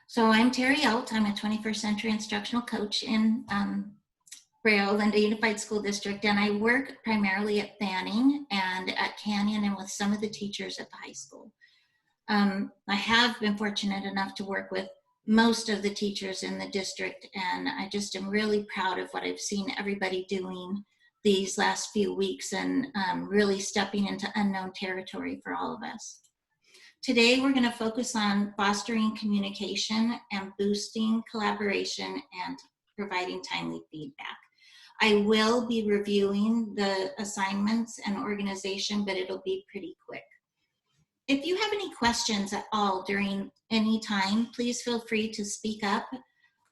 So I'm Terry Alt. I'm a 21st century instructional coach in Brea, Olinda Unified School District, and I work primarily at Fanning and at Canyon and with some of the teachers at the high school. I have been fortunate enough to work with most of the teachers in the district, and I just am really proud of what I've seen everybody doing these last few weeks and really stepping into unknown territory for all of us. Today, we're going to focus on fostering communication and boosting collaboration and providing timely feedback. I will be reviewing the assignments and organization, but it'll be pretty quick. If you have any questions at all during any time, please feel free to speak up.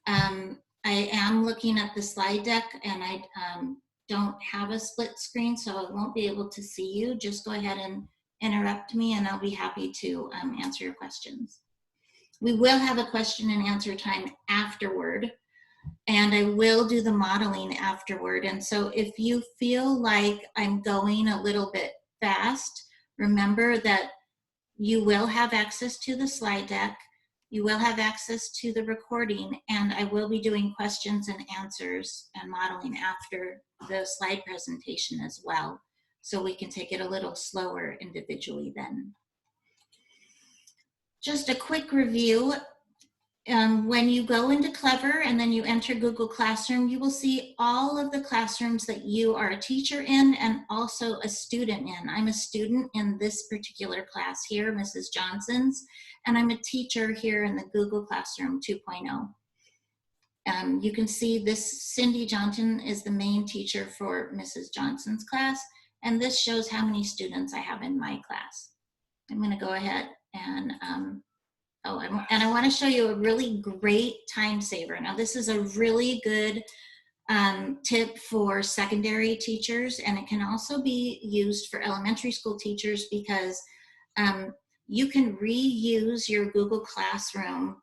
I am looking at the slide deck and I don't have a split screen, so I won't be able to see you. Just go ahead and interrupt me and I'll be happy to answer your questions. We will have a question and answer time afterward, and I will do the modeling afterward. And so if you feel like I'm going a little bit fast, remember that you will have access to the slide deck, you will have access to the recording, and I will be doing questions and answers and modeling after the slide presentation as well. So we can take it a little slower individually then. Just a quick review. When you go into Clever and then you enter Google Classroom, you will see all of the classrooms that you are a teacher in and also a student in. I'm a student in this particular class here, Mrs. Johnson's, and I'm a teacher here in the Google Classroom 2.0. You can see this Cindy Johnson is the main teacher for Mrs. Johnson's class, and this shows how many students I have in my class. I'm going to go ahead and I want to show you a really great time saver. Now, this is a really good tip for secondary teachers, and it can also be used for elementary school teachers because you can reuse your Google Classroom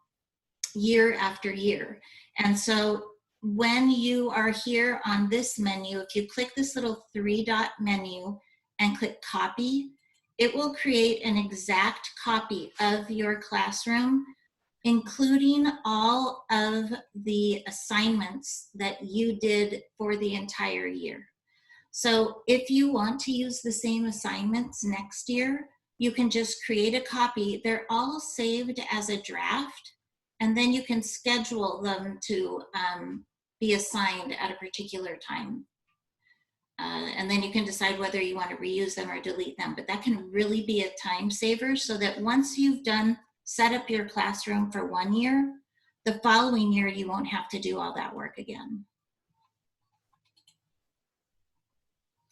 year after year. And so when you are here on this menu, if you click this little 3-dot menu and click copy, it will create an exact copy of your classroom, including all of the assignments that you did for the entire year. So if you want to use the same assignments next year, you can just create a copy. They're all saved as a draft, and then you can schedule them to be assigned at a particular time. And then you can decide whether you want to reuse them or delete them. But that can really be a time saver so that once you've set up your classroom for 1 year, the following year you won't have to do all that work again.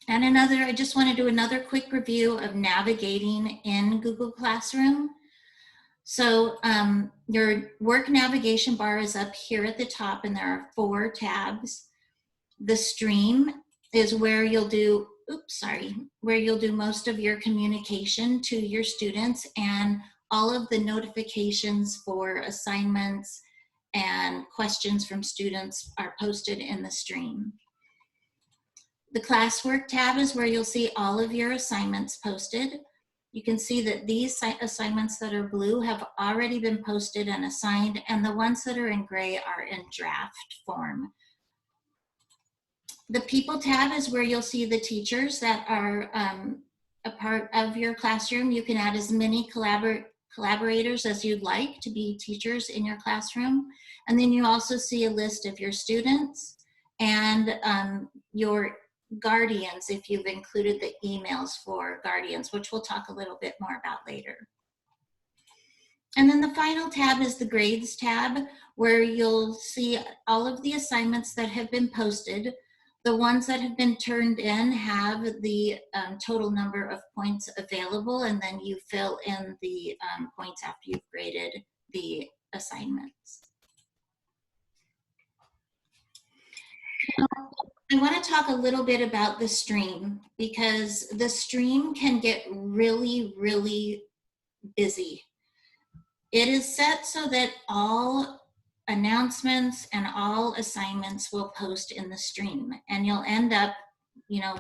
And I just want to do another quick review of navigating in Google Classroom. So your work navigation bar is up here at the top, and there are 4 tabs. The stream is where you'll do, where you'll do most of your communication to your students, and all of the notifications for assignments and questions from students are posted in the stream. The classwork tab is where you'll see all of your assignments posted. You can see that these assignments that are blue have already been posted and assigned, and the ones that are in gray are in draft form. The people tab is where you'll see the teachers that are a part of your classroom. You can add as many collaborators as you'd like to be teachers in your classroom. And then you also see a list of your students and your guardians, if you've included the emails for guardians, which we'll talk a little bit more about later. And then the final tab is the grades tab, where you'll see all of the assignments that have been posted. The ones that have been turned in have the total number of points available, and then you fill in the points after you've graded the assignments. I want to talk a little bit about the stream, because the stream can get really, really busy. It is set so that all announcements and all assignments will post in the stream, and you'll end up,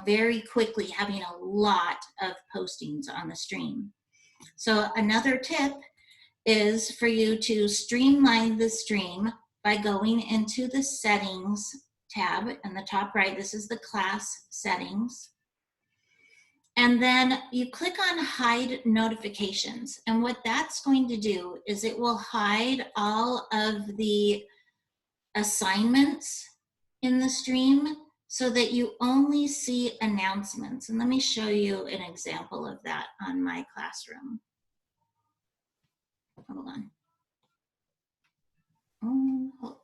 very quickly having a lot of postings on the stream. So another tip is for you to streamline the stream by going into the settings tab in the top right. This is the class settings. And then you click on hide notifications. And what that's going to do is it will hide all of the assignments in the stream so that you only see announcements. And let me show you an example of that on my classroom. Hold on. Hold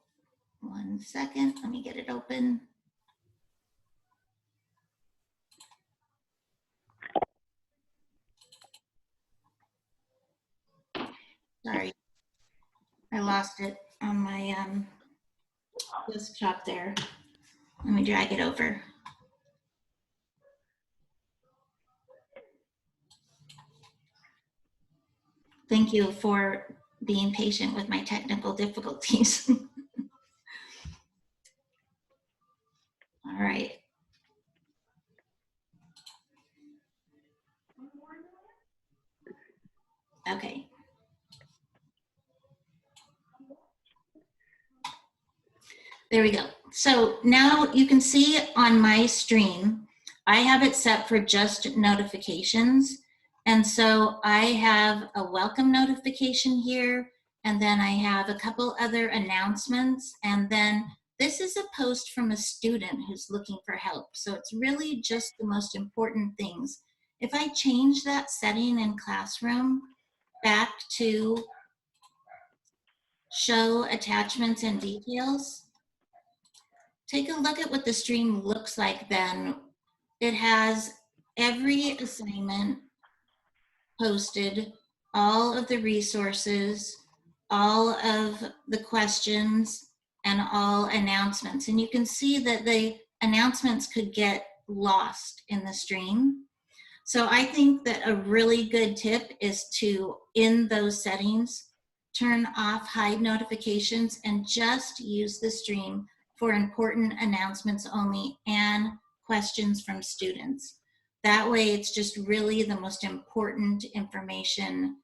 1 second, let me get it open. Sorry, I lost it on my desktop there. Let me drag it over. Thank you for being patient with my technical difficulties. All right. Okay. There we go. So now you can see on my stream, I have it set for just notifications. And so I have a welcome notification here, and then I have a couple other announcements, and then this is a post from a student who's looking for help. So it's really just the most important things. If I change that setting in Classroom back to show attachments and details, take a look at what the stream looks like then. It has every assignment posted, all of the resources, all of the questions, and all announcements. And you can see that the announcements could get lost in the stream. So I think that a really good tip is to, in those settings, turn off hide notifications and just use the stream for important announcements only and questions from students. That way it's just really the most important information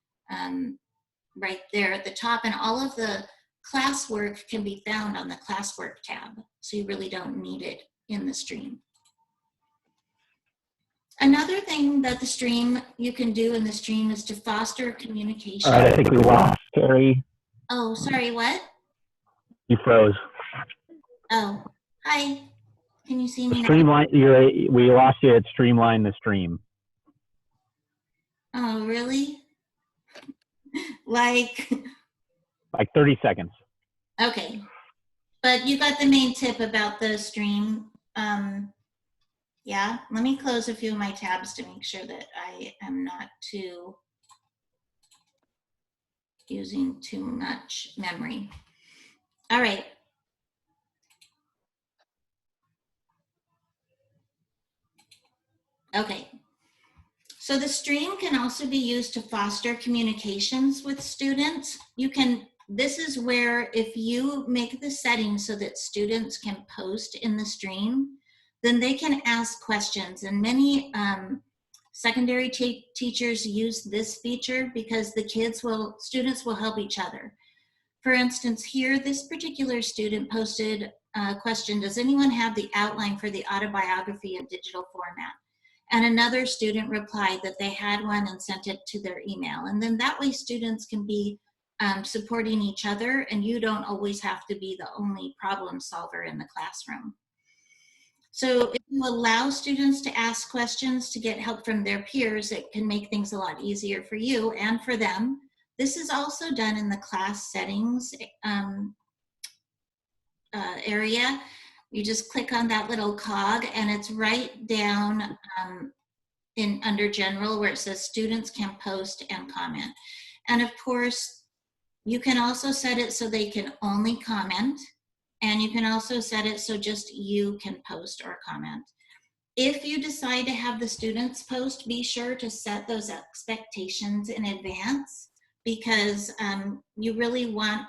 right there at the top, and all of the classwork can be found on the classwork tab, so you really don't need it in the stream. Another thing that the stream, you can do in the stream, is to foster communication. All right, I think we lost Terry. Oh, sorry, what? You froze. Oh, hi. Can you see me now? Streamline. We lost you at streamline the stream. Oh, really? Like 30 seconds. Okay, but you got the main tip about the stream. Yeah, let me close a few of my tabs to make sure that I am not using too much memory. All right. Okay. So the stream can also be used to foster communications with students. This is where, if you make the settings so that students can post in the stream, then they can ask questions. And many secondary teachers use this feature because students will help each other. For instance, here, this particular student posted a question: does anyone have the outline for the autobiography in digital format? And another student replied that they had one and sent it to their email. And then that way students can be supporting each other, and you don't always have to be the only problem solver in the classroom. So if you allow students to ask questions to get help from their peers, it can make things a lot easier for you and for them. This is also done in the class settings area. You just click on that little cog, and it's right down under general where it says students can post and comment. And of course, you can also set it so they can only comment, and you can also set it so just you can post or comment. If you decide to have the students post, be sure to set those expectations in advance, because you really want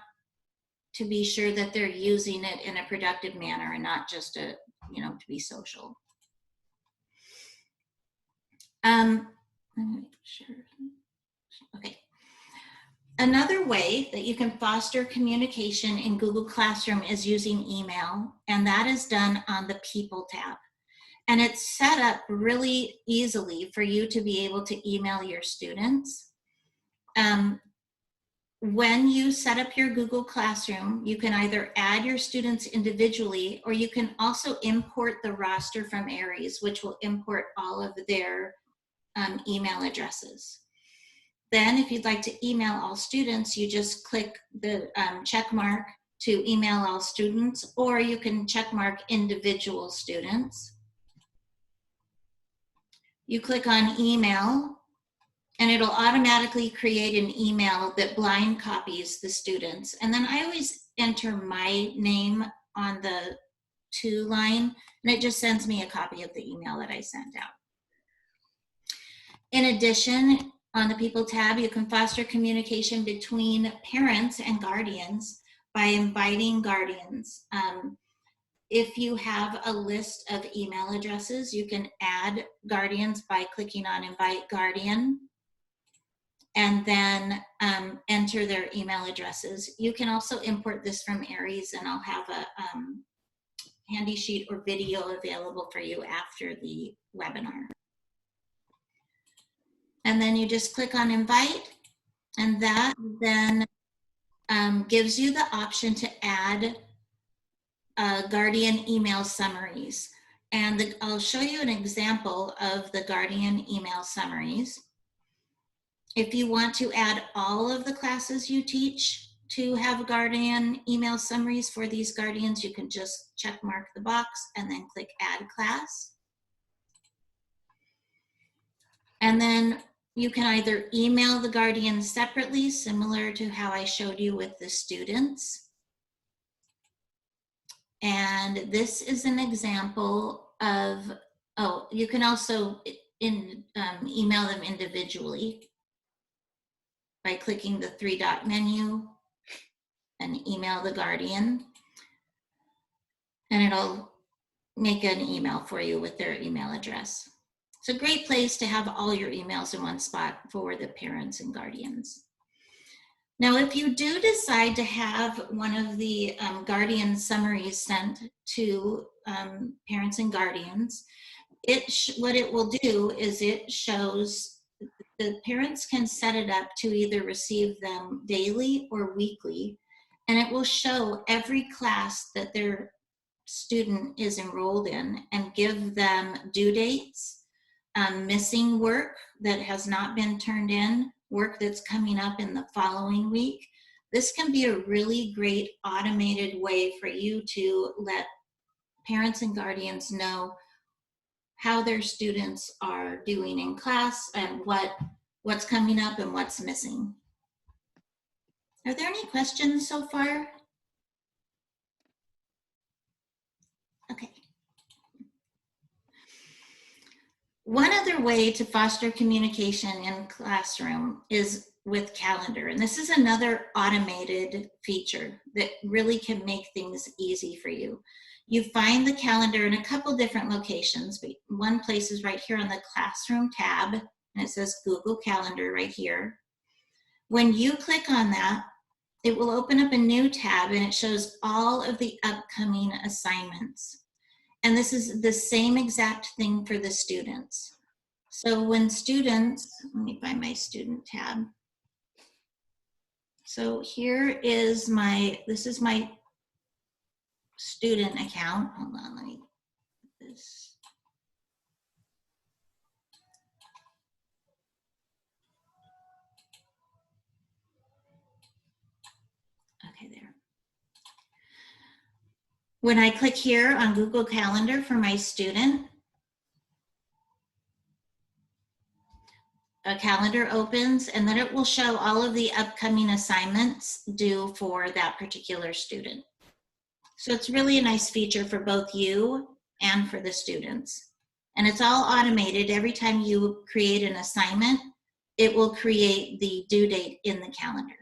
to be sure that they're using it in a productive manner and not just to be social. Sure. Okay. Another way that you can foster communication in Google Classroom is using email, and that is done on the People tab. And it's set up really easily for you to be able to email your students. When you set up your Google Classroom, you can either add your students individually, or you can also import the roster from Aries, which will import all of their email addresses. Then if you'd like to email all students, you just click the check mark to email all students, or you can check mark individual students. You click on email, and it'll automatically create an email that blind copies the students. And then I always enter my name on the to line, and it just sends me a copy of the email that I sent out. In addition, on the People tab, you can foster communication between parents and guardians by inviting guardians. If you have a list of email addresses, you can add guardians by clicking on Invite Guardian, and then enter their email addresses. You can also import this from Aries, and I'll have a handy sheet or video available for you after the webinar. And then you just click on Invite, and that then gives you the option to add Guardian email summaries. And I'll show you an example of the Guardian email summaries. If you want to add all of the classes you teach to have Guardian email summaries for these guardians, you can just check mark the box and then click Add Class. And then you can either email the guardians separately, similar to how I showed you with the students. And this is an example of, you can also email them individually by clicking the three-dot menu and email the guardian. And it'll make an email for you with their email address. It's a great place to have all your emails in one spot for the parents and guardians. Now, if you do decide to have one of the guardian summaries sent to parents and guardians, what it will do is it shows the parents can set it up to either receive them daily or weekly, and it will show every class that their student is enrolled in and give them due dates, missing work that has not been turned in, work that's coming up in the following week. This can be a really great automated way for you to let parents and guardians know how their students are doing in class and what's coming up and what's missing. Are there any questions so far? Okay. One other way to foster communication in classroom is with Calendar. And this is another automated feature that really can make things easy for you. You find the calendar in a couple different locations, but one place is right here on the Classroom tab, and it says Google Calendar right here. When you click on that, it will open up a new tab, and it shows all of the upcoming assignments. And this is the same exact thing for the students. So when students, let me find my student tab. So here is this is my student account. Hold on, let me get this. Okay, there. When I click here on Google Calendar for my student, a calendar opens, and then it will show all of the upcoming assignments due for that particular student. So it's really a nice feature for both you and for the students. And it's all automated. Every time you create an assignment, it will create the due date in the calendar.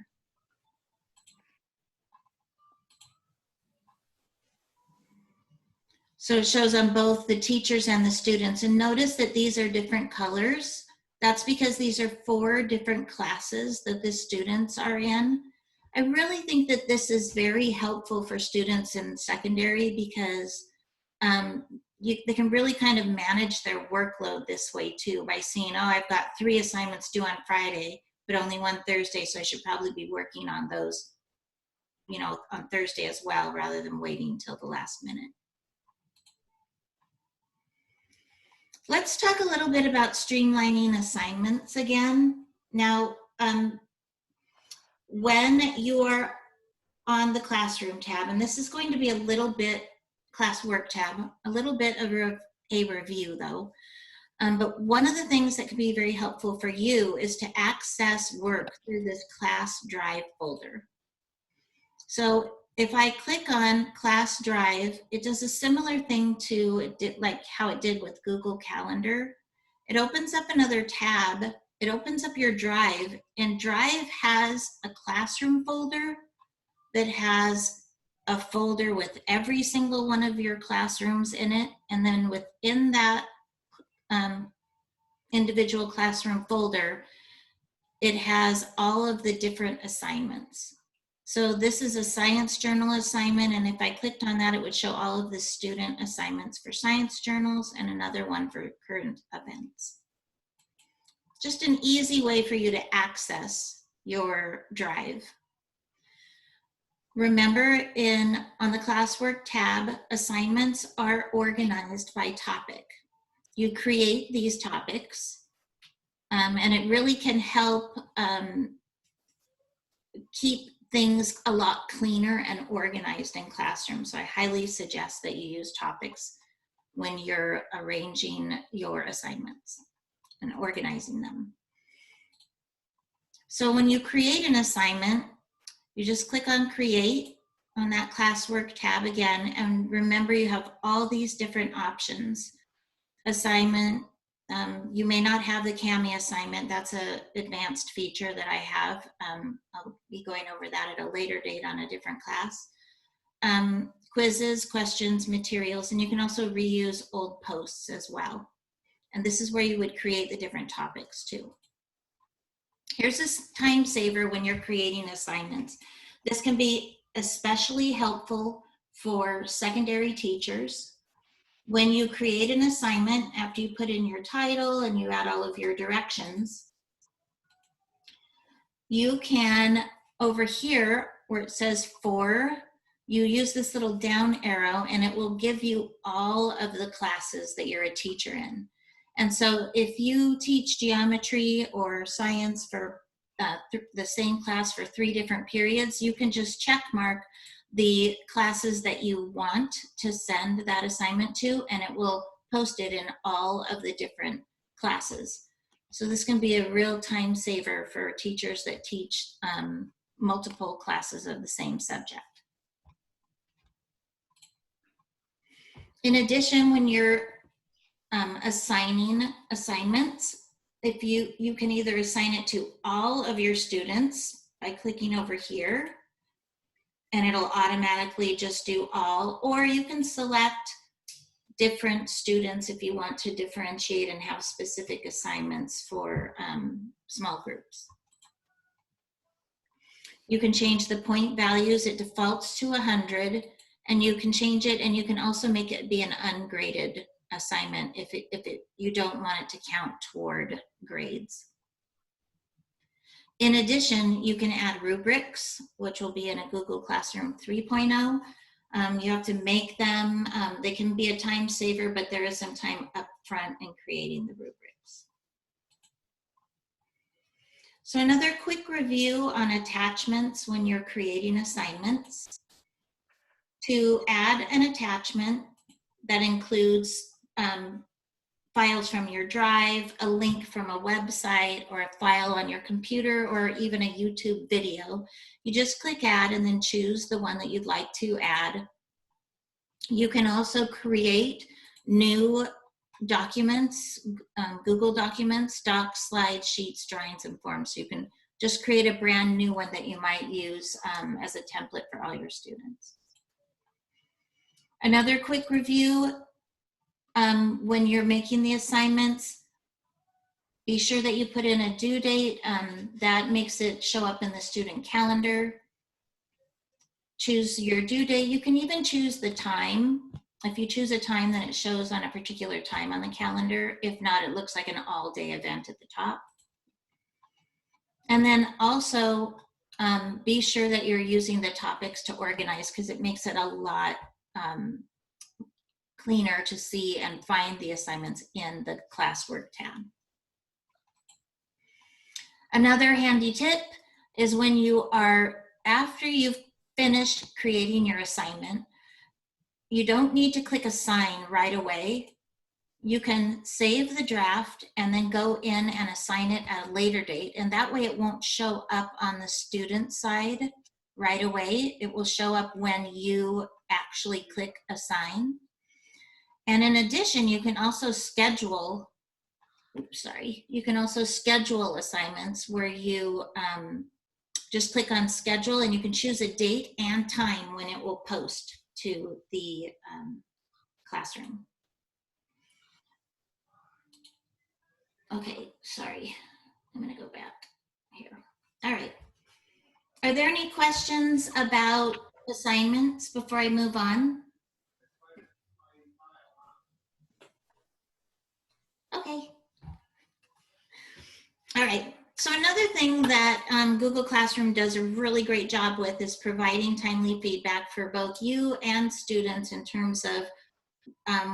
So it shows on both the teachers and the students. And notice that these are different colors That's because these are 4 different classes that the students are in. I really think that this is very helpful for students in secondary because they can really kind of manage their workload this way too, by seeing, oh, I've got 3 assignments due on Friday, but only 1 Thursday, so I should probably be working on those, you know, on Thursday as well, rather than waiting till the last minute. Let's talk a little bit about streamlining assignments again. Now, when you are on the classroom tab, and this is going to be a little bit classwork tab, a little bit of a review though. But one of the things that can be very helpful for you is to access work through this class drive folder. So if I click on class drive, it does a similar thing to like how it did with Google Calendar. It opens up another tab. It opens up your drive, and Drive has a classroom folder that has a folder with every single one of your classrooms in it. And then within that individual classroom folder, it has all of the different assignments. So this is a science journal assignment, and if I clicked on that, it would show all of the student assignments for science journals and another one for current events. Just an easy way for you to access your drive. Remember, on the classwork tab, assignments are organized by topic. You create these topics, and it really can help keep things a lot cleaner and organized in classrooms. So I highly suggest that you use topics when you're arranging your assignments and organizing them. So when you create an assignment, you just click on Create on that classwork tab again, and remember you have all these different options. Assignment, you may not have the Kami assignment. That's an advanced feature that I have. I'll be going over that at a later date on a different class. Quizzes, questions, materials, and you can also reuse old posts as well. And this is where you would create the different topics too. Here's a time saver when you're creating assignments. This can be especially helpful for secondary teachers. When you create an assignment, after you put in your title and you add all of your directions, you can, over here where it says for, you use this little down arrow and it will give you all of the classes that you're a teacher in. And so if you teach geometry or science for the same class for 3 different periods, you can just check mark the classes that you want to send that assignment to, and it will post it in all of the different classes. So this can be a real time saver for teachers that teach multiple classes of the same subject. In addition, when you're assigning assignments, if you can either assign it to all of your students by clicking over here, and it'll automatically just do all, or you can select different students if you want to differentiate and have specific assignments for small groups. You can change the point values. It defaults to 100, and you can change it, and you can also make it be an ungraded assignment if you don't want it to count toward grades. In addition, you can add rubrics, which will be in a Google Classroom 3.0. You have to make them. They can be a time saver, but there is some time up front in creating the rubrics. So another quick review on attachments when you're creating assignments. To add an attachment that includes files from your drive, a link from a website, or a file on your computer, or even a YouTube video, you just click add and then choose the one that you'd like to add. You can also create new documents, Google Documents, docs, slides, sheets, drawings, and forms. So you can just create a brand new one that you might use as a template for all your students. Another quick review, when you're making the assignments, Be sure that you put in a due date. That makes it show up in the student calendar. Choose your due date. You can even choose the time. If you choose a time, then it shows on a particular time on the calendar. If not, it looks like an all-day event at the top. And then also be sure that you're using the topics to organize, because it makes it a lot cleaner to see and find the assignments in the classwork tab. Another handy tip is when you are, after you've finished creating your assignment, you don't need to click assign right away. You can save the draft and then go in and assign it at a later date. And that way it won't show up on the student side right away. It will show up when you actually click assign. And in addition, you can also schedule, you can also schedule assignments where you just click on schedule, and you can choose a date and time when it will post to the classroom. Okay, sorry, I'm gonna go back here. All right, are there any questions about assignments before I move on? Okay. All right, so another thing that Google Classroom does a really great job with is providing timely feedback for both you and students in terms of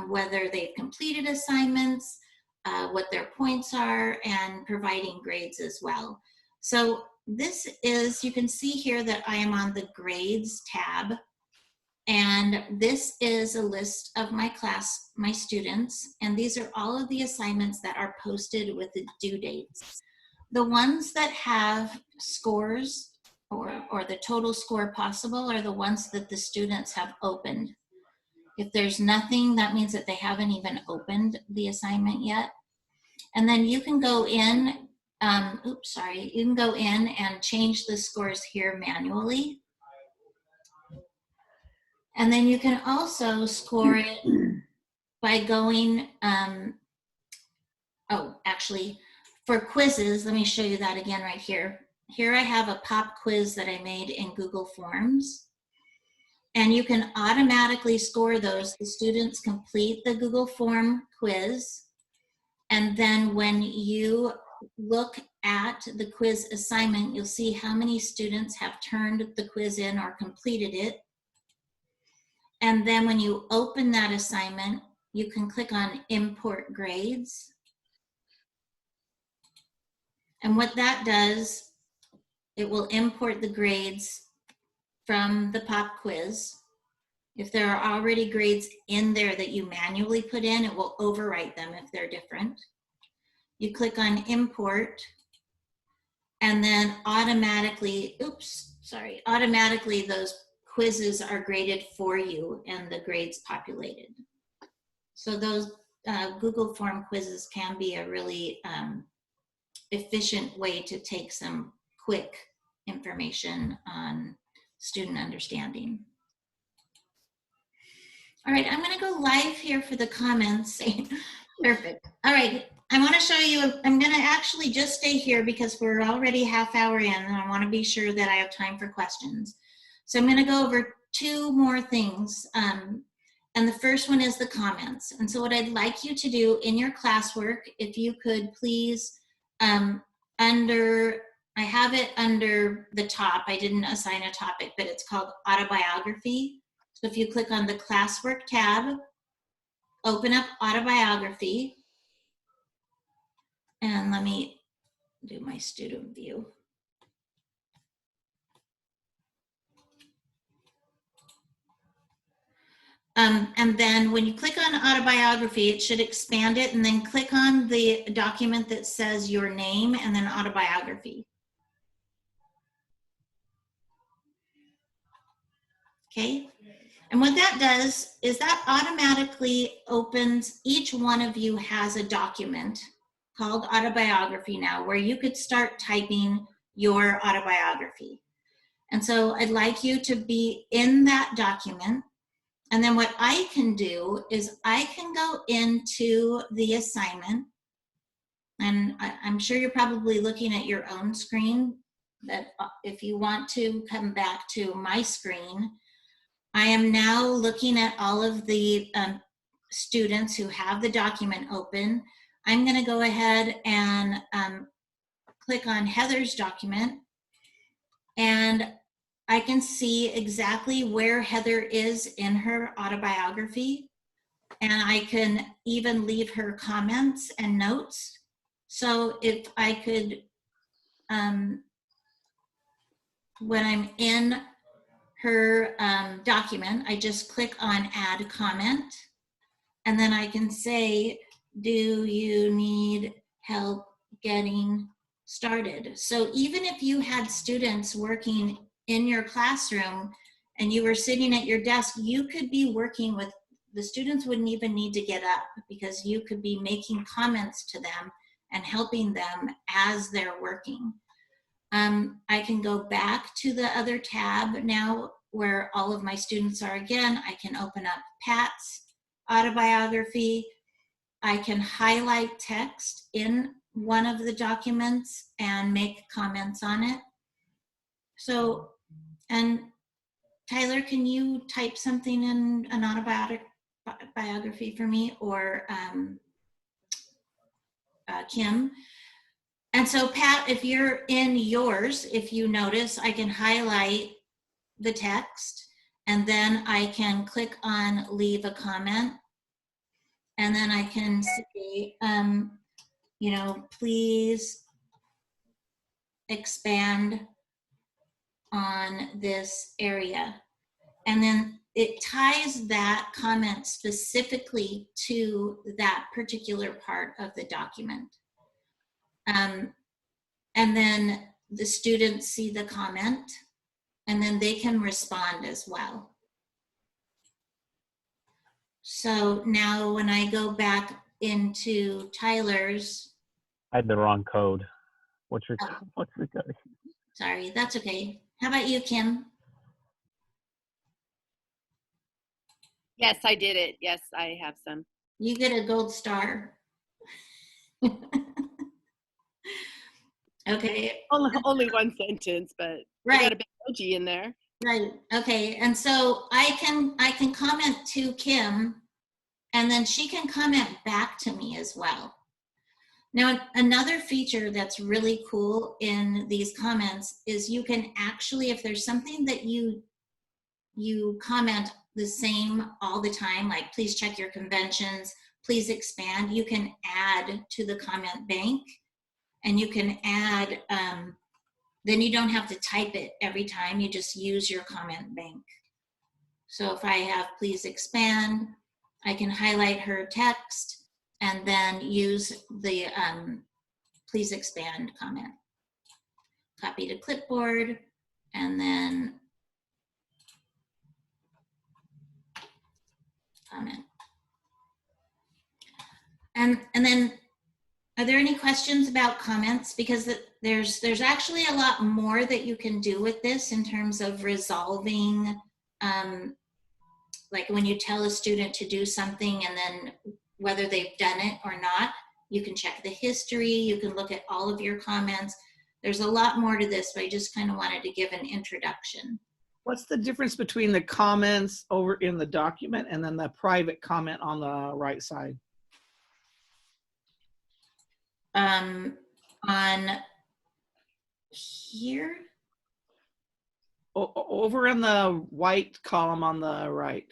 whether they've completed assignments, what their points are, and providing grades as well. So this is, you can see here that I am on the grades tab, and this is a list of my class, my students, and these are all of the assignments that are posted with the due dates. The ones that have scores or the total score possible are the ones that the students have opened. If there's nothing, that means that they haven't even opened the assignment yet. And then you can go in, you can go in and change the scores here manually. And then you can also score it by going, actually, for quizzes, let me show you that again right here. Here I have a pop quiz that I made in Google Forms. And you can automatically score those. The students complete the Google Form quiz. And then when you look at the quiz assignment, you'll see how many students have turned the quiz in or completed it. And then when you open that assignment, you can click on Import Grades. And what that does, it will import the grades from the pop quiz. If there are already grades in there that you manually put in, it will overwrite them if they're different. You click on Import, and then automatically, automatically those quizzes are graded for you and the grades populated. So those Google Form quizzes can be a really efficient way to take some quick information on student understanding. All right, I'm gonna go live here for the comments. Perfect. All right, I wanna show you, I'm gonna actually just stay here because we're already half hour in, and I wanna be sure that I have time for questions. So I'm gonna go over two more things. And the first one is the comments. And so what I'd like you to do in your classwork, if you could please, I have it under the top. I didn't assign a topic, but it's called autobiography. So if you click on the classwork tab, open up autobiography, and let me do my student view. And then when you click on autobiography, it should expand it, and then click on the document that says your name and then autobiography. Okay, and what that does is that automatically opens, each one of you has a document called autobiography now where you could start typing your autobiography. And so I'd like you to be in that document. And then what I can do is I can go into the assignment, And I'm sure you're probably looking at your own screen, but if you want to come back to my screen, I am now looking at all of the students who have the document open. I'm going to go ahead and click on Heather's document, and I can see exactly where Heather is in her autobiography, and I can even leave her comments and notes. So if I could, when I'm in her document, I just click on Add Comment, and then I can say, do you need help getting started? So even if you had students working in your classroom and you were sitting at your desk, you could be working with, the students wouldn't even need to get up because you could be making comments to them and helping them as they're working. I can go back to the other tab now where all of my students are again. I can open up Pat's autobiography. I can highlight text in one of the documents and make comments on it. So, and Tyler, can you type something in an autobiography for me, or Kim? And so Pat, if you're in yours, if you notice, I can highlight the text and then I can click on leave a comment. And then I can say, you know, please expand on this area. And then it ties that comment specifically to that particular part of the document. And then the students see the comment and then they can respond as well. So now when I go back into Tyler's, I had the wrong code. What's the code? sorry, that's okay. How about you, Kim? Yes, I did it. Yes, I have some. You get a gold star. Okay. Only one sentence, but I got a big emoji in there. Right. Okay. And so I can comment to Kim, and then she can comment back to me as well. Now, another feature that's really cool in these comments is you can actually, if there's something that you comment the same all the time, like please check your conventions, please expand, you can add to the comment bank, and you can add, then you don't have to type it every time, you just use your comment bank. So if I have please expand, I can highlight her text and then use the please expand comment. Copy to clipboard, and then comment. And then, are there any questions about comments? Because there's actually a lot more that you can do with this in terms of resolving, like when you tell a student to do something and then whether they've done it or not, you can check the history, you can look at all of your comments. There's a lot more to this, but I just kind of wanted to give an introduction. What's the difference between the comments over in the document and then the private comment on the right side? On here? Over in the white column on the right.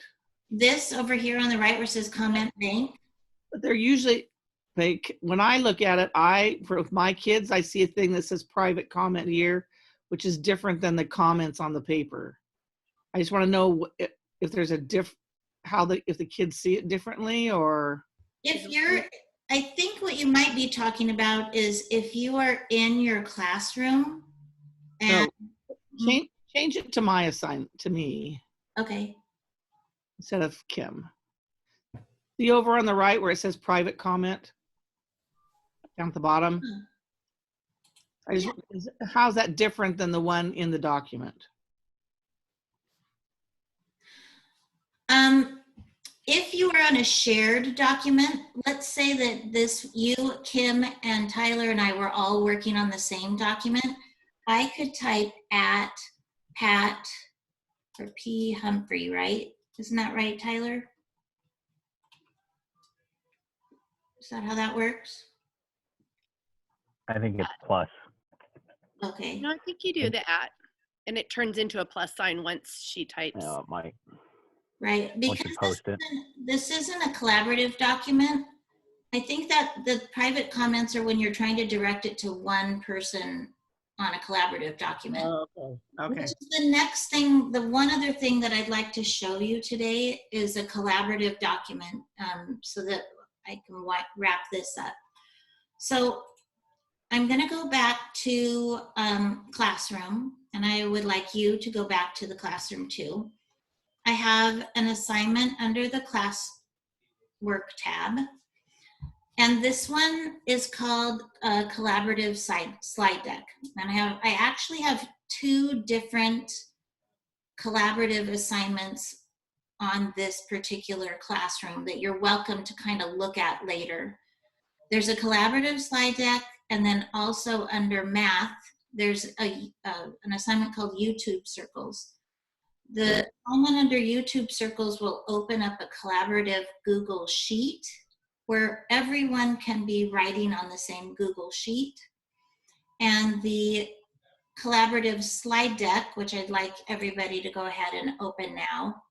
This over here on the right where it says comment bank? But they're usually, when I look at it, for my kids, I see a thing that says private comment here, which is different than the comments on the paper. I just want to know if there's a if the kids see it differently, or if you're, I think what you might be talking about is if you are in your classroom and change it to my assignment, to me. Okay. Instead of Kim. See over on the right where it says private comment down at the bottom. How's that different than the one in the document? If you are on a shared document, let's say that you, Kim, and Tyler and I were all working on the same document, I could type at Pat or P Humphrey, right? Isn't that right, Tyler? Is that how that works? I think it's plus. Okay. No, I think you do the at, and it turns into a plus sign once she types. Yeah, it might. Right, Once because you post it. this isn't a collaborative document. I think that the private comments are when you're trying to direct it to one person on a collaborative document. Okay. Okay. Which is the next thing, the one other thing that I'd like to show you today is a collaborative document, so that I can wrap this up. So I'm gonna go back to Classroom, and I would like you to go back to the Classroom too. I have an assignment under the Classwork tab. And this one is called a collaborative slide deck. And I actually have 2 different collaborative assignments on this particular classroom that you're welcome to kind of look at later. There's a collaborative slide deck, and then also under math, there's an assignment called YouTube Circles. The assignment under YouTube Circles will open up a collaborative Google Sheet where everyone can be writing on the same Google Sheet. And the collaborative slide deck, which I'd like everybody to go ahead and open now.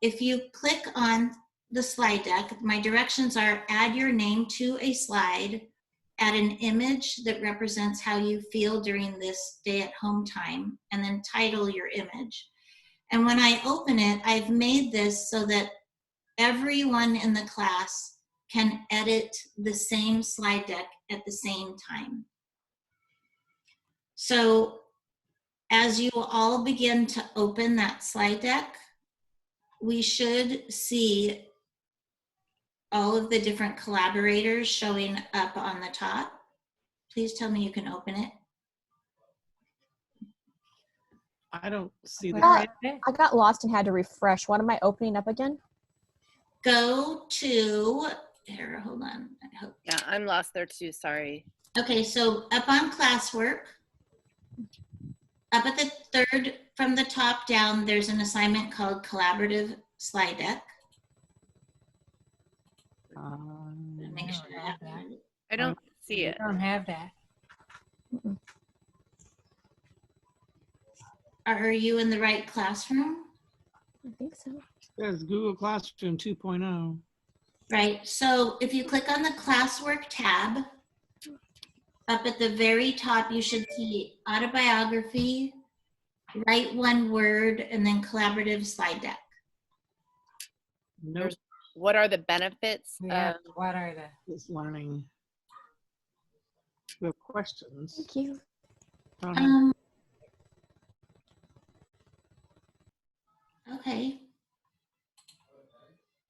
If you click on the slide deck, my directions are add your name to a slide, add an image that represents how you feel during this day at home time, and then title your image. And when I open it, I've made this so that everyone in the class can edit the same slide deck at the same time. So as you all begin to open that slide deck, we should see all of the different collaborators showing up on the top. Please tell me you can open it. I don't see Well, the. I got lost and had to refresh. What am I opening up again? Go to, here, hold on. I hope. Yeah, I'm lost there too. Sorry. Okay, so up on classwork, up at the third from the top down, there's an assignment called collaborative slide deck. Make sure I have that. I don't see it. I don't have that. Are you in the right classroom? I think so. There's Google Classroom 2.0. Right, so if you click on the classwork tab, up at the very top, you should see autobiography, write one word, and then collaborative slide deck. Nope. What are the benefits? Yeah, what are the? It's learning. We have questions. Thank you. I don't have- Okay.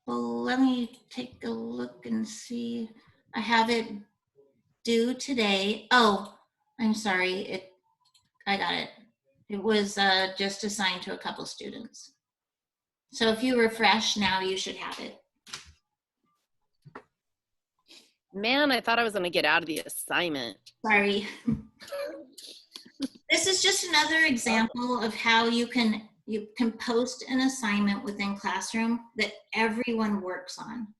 Well, let me take a look and see. I have it due today. Oh, I'm sorry. I got it. It was just assigned to a couple students. So if you refresh now, you should have it. Man, I thought I was going to get out of the assignment. Sorry. This is just another example of how you can post an assignment within Classroom that everyone works on.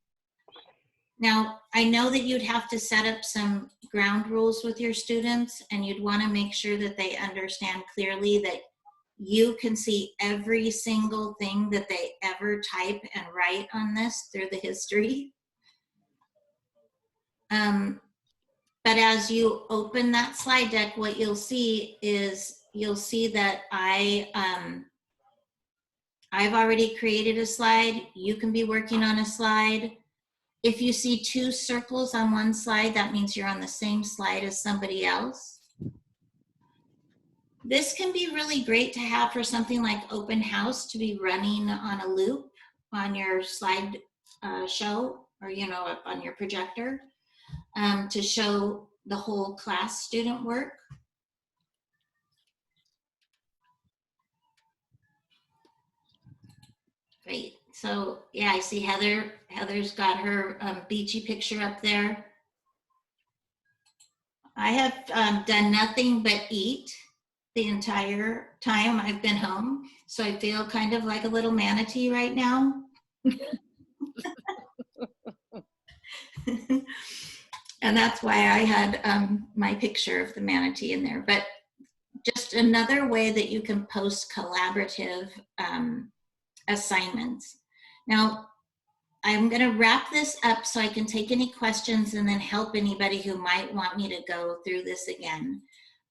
Now, I know that you'd have to set up some ground rules with your students, and you'd want to make sure that they understand clearly that you can see every single thing that they ever type and write on this through the history. But as you open that slide deck, what you'll see is that I've already created a slide. You can be working on a slide. If you see 2 circles on one slide, that means you're on the same slide as somebody else. This can be really great to have for something like open house, to be running on a loop on your slide show, or up on your projector, to show the whole class student work. Great. So yeah, I see Heather. Heather's got her beachy picture up there. I have done nothing but eat the entire time I've been home. So I feel kind of like a little manatee right now. And that's why I had my picture of the manatee in there. But just another way that you can post collaborative assignments. Now, I'm going to wrap this up so I can take any questions and then help anybody who might want me to go through this again.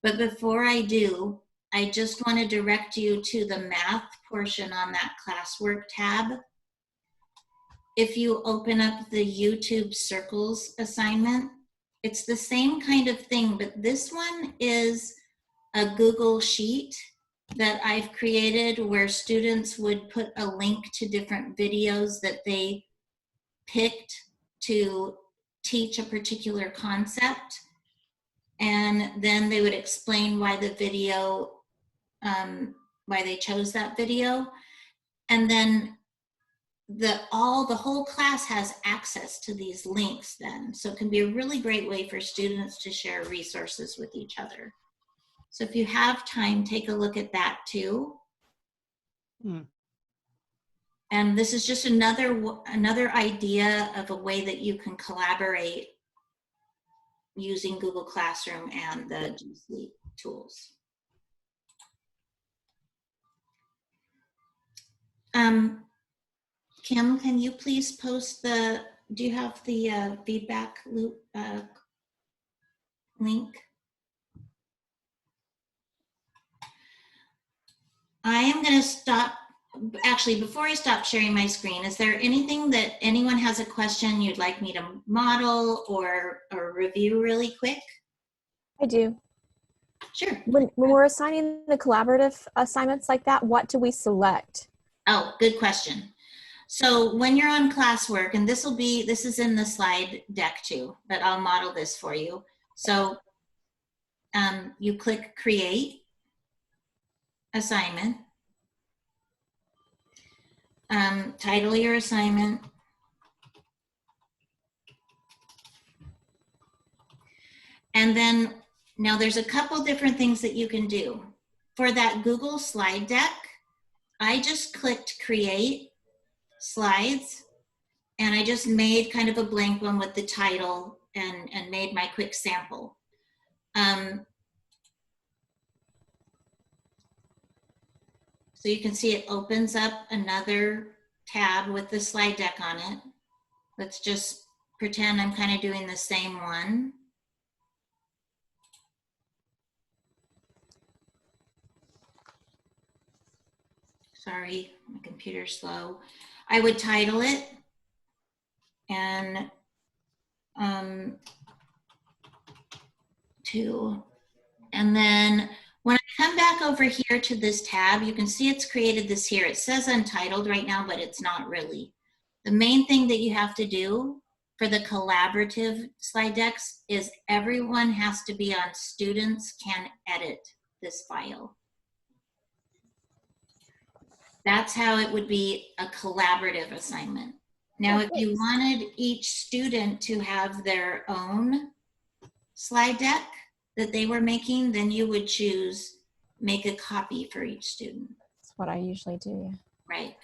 But before I do, I just want to direct you to the math portion on that classwork tab. If you open up the YouTube Circles assignment, it's the same kind of thing, but this one is a Google Sheet that I've created where students would put a link to different videos that they picked to teach a particular concept. And then they would explain why the video, why they chose that video. And then the whole class has access to these links then. So it can be a really great way for students to share resources with each other. So if you have time, take a look at that too. And this is just another idea of a way that you can collaborate using Google Classroom and the G Suite tools. Kim, can you please post do you have the feedback loop link? I am going to stop. Actually, before I stop sharing my screen, is there anything that anyone has a question you'd like me to model or review really quick? I do. Sure. When we're assigning the collaborative assignments like that, what do we select? Oh, good question. So when you're on classwork, and this is in the slide deck too, but I'll model this for you. So you click Create Assignment. Title your assignment. And then now there's a couple different things that you can do. For that Google slide deck, I just clicked Create Slides, and I just made kind of a blank one with the title and made my quick sample. So you can see it opens up another tab with the slide deck on it. Let's just pretend I'm kind of doing the same one. Sorry, my computer's slow. I would title it and and then when I come back over here to this tab, you can see it's created this here. It says untitled right now, but it's not really. The main thing that you have to do for the collaborative slide decks is everyone has to be on Students Can Edit this file. That's how it would be a collaborative assignment. Now, if you wanted each student to have their own slide deck that they were making, then you would choose make a copy for each student. That's what I usually do, yeah. Right.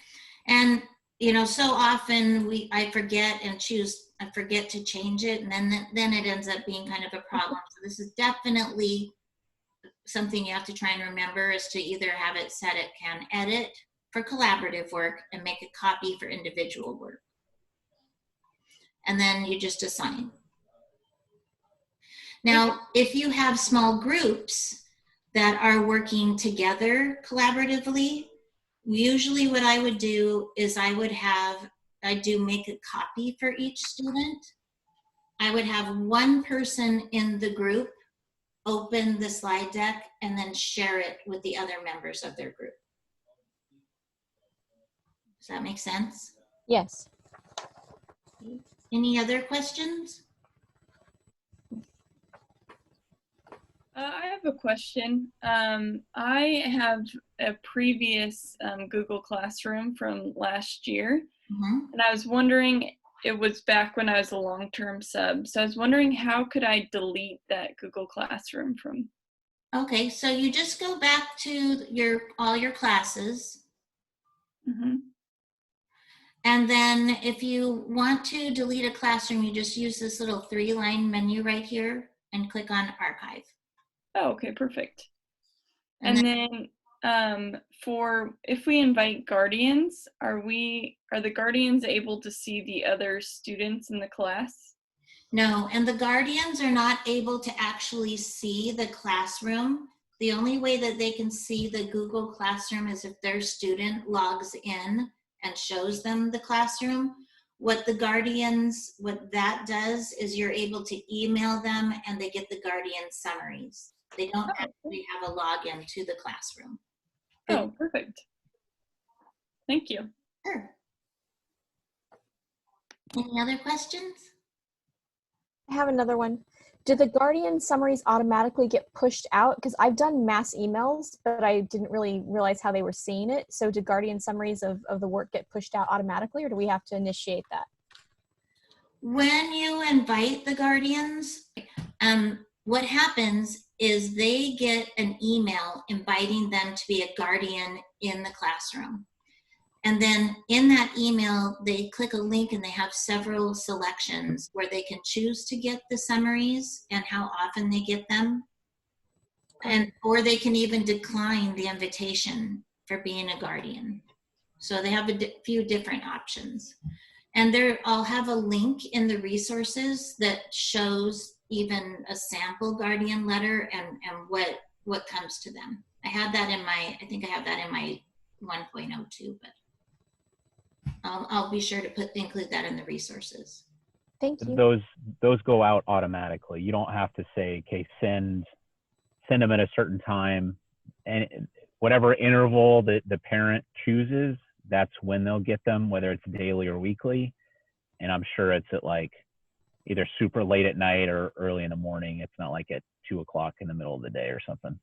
And, you know, so often I forget to change it, and then it ends up being kind of a problem. So this is definitely something you have to try and remember, is to either have it set at Can Edit for collaborative work and make a copy for individual work. And then you just assign. Now, if you have small groups that are working together collaboratively, usually what I would do is I do make a copy for each student. I would have one person in the group open the slide deck and then share it with the other members of their group. Does that make sense? Yes. Any other questions? I have a question. I have a previous Google Classroom from last year, Mhm. and I was wondering, it was back when I was a long-term sub, so I was wondering how could I delete that Google Classroom from? Okay, so you just go back to all your classes. Mhm. And then if you want to delete a classroom, you just use this little 3-line menu right here and click on archive. Oh, okay, perfect. And And then for if we invite guardians, are the guardians able to see the other students in the class? No, and the guardians are not able to actually see the classroom. The only way that they can see the Google Classroom is if their student logs in and shows them the classroom. What that does is you're able to email them and they get the guardian summaries. They don't actually have a login to the classroom. Oh, perfect. Thank you. Sure. Any other questions? I have another one. Do the Guardian summaries automatically get pushed out? Because I've done mass emails, but I didn't really realize how they were seeing it. So do Guardian summaries of the work get pushed out automatically, or do we have to initiate that? When you invite the guardians, what happens is they get an email inviting them to be a guardian in the classroom. And then in that email, they click a link and they have several selections where they can choose to get the summaries and how often they get them. Or they can even decline the invitation for being a guardian. So they have a few different options. And I'll have a link in the resources that shows even a sample guardian letter and what comes to them. I have that in my 1.02, but I'll be sure to include that in the resources. Thank you. Those go out automatically. You don't have to say, okay, send them at a certain time, and whatever interval that the parent chooses, that's when they'll get them, whether it's daily or weekly. And I'm sure it's at like either super late at night or early in the morning. It's not like at 2 o'clock in the middle of the day or something.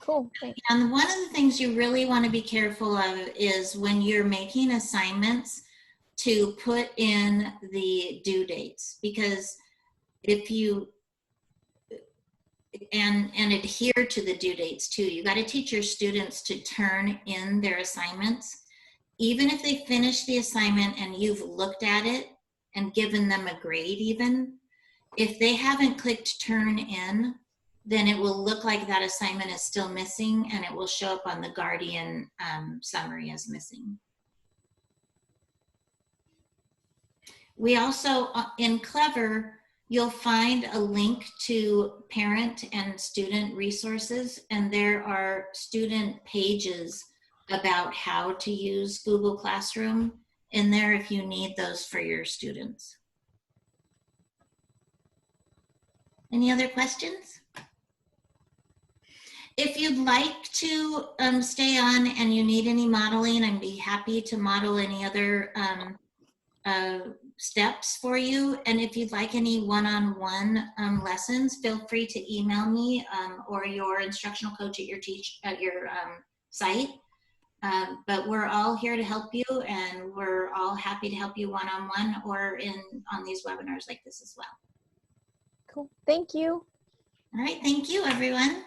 Cool. Thanks. And one of the things you really want to be careful of is when you're making assignments to put in the due dates, because if you and adhere to the due dates too. You got to teach your students to turn in their assignments. Even if they finish the assignment and you've looked at it and given them a grade even, if they haven't clicked turn in, then it will look like that assignment is still missing and it will show up on the Guardian summary as missing. We also, in Clever, you'll find a link to parent and student resources, and there are student pages about how to use Google Classroom in there if you need those for your students. Any other questions? If you'd like to stay on and you need any modeling, I'd be happy to model any other steps for you. And if you'd like any one-on-one lessons, feel free to email me or your instructional coach at your site. But we're all here to help you, and we're all happy to help you one-on-one or on these webinars like this as well. Cool. Thank you. All right, thank you, everyone.